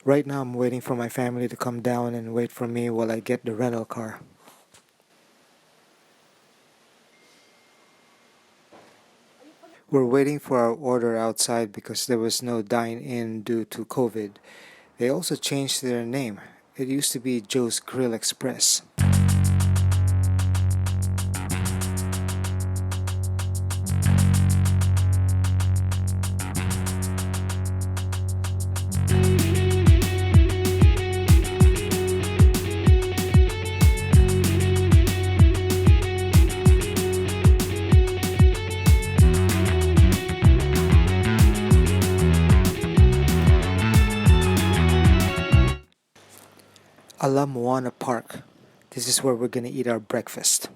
Right now I'm waiting for my family to come down and wait for me while I get the rental car. We're waiting for our order outside because there was no dine-in due to COVID. They also changed their name. It used to be Joe's Grill Express. Ala Moana Park. This is where we're gonna eat our breakfast.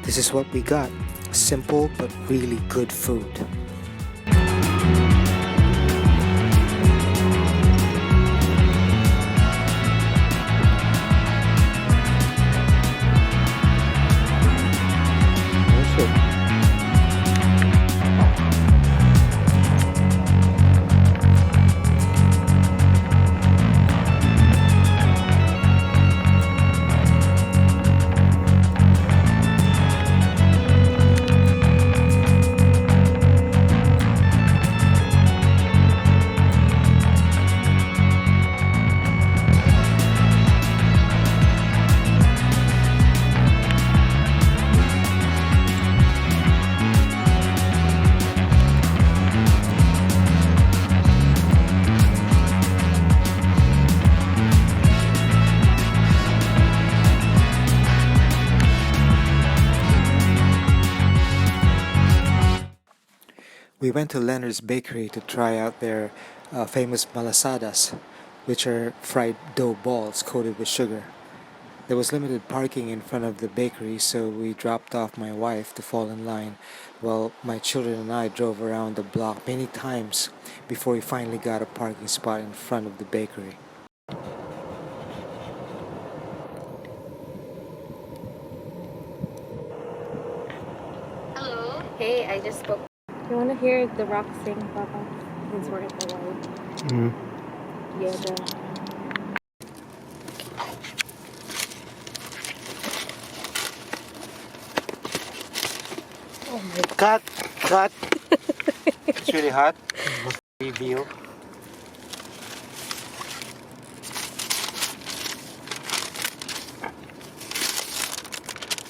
This is what we got. Simple but really good food. We went to Leonard's bakery to try out their famous Malasadas, which are fried dough balls coated with sugar. There was limited parking in front of the bakery, so we dropped off my wife to fall in line while my children and I drove around the block many times before we finally got a parking spot in front of the bakery. Hello. Hey, I just spoke. You want to hear the rock sing, Papa? Since we're in Hawaii. Mm. Yeah, the... Oh my Cut! Cut! It's really hot. Reveal.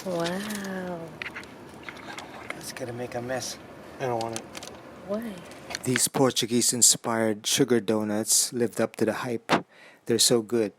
Wow. It's gonna make a mess. I don't want it. Why? These Portuguese-inspired sugar donuts lived up to the hype. They're so good.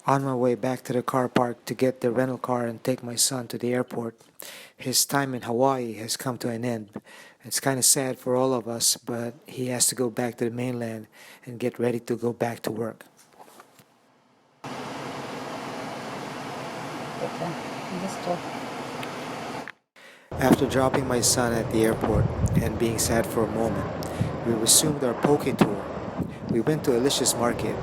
On my way back to the car park to get the rental car and take my son to the airport, his time in Hawaii has come to an end. It's kind of sad for all of us, but he has to go back to the mainland and get ready to go back to work. After dropping my son at the airport and being sad for a moment, we resumed our poke tour. We went to Alicia's market,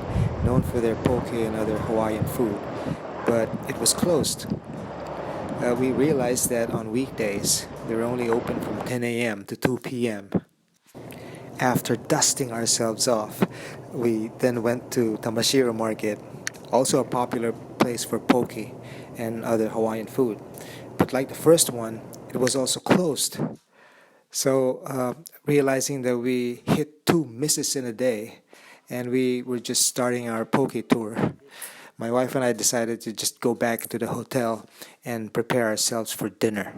known for their poke and other Hawaiian food, but it was closed. We realized that on weekdays, they're only open from 10 a.m. to 2 p.m. After dusting ourselves off, we then went to Tamashiro Market, also a popular place for poke and other Hawaiian food. But like the first one, it was also closed. So, realizing that we hit two misses in a day and we were just starting our poke tour, my wife and I decided to just go back to the hotel and prepare ourselves for dinner.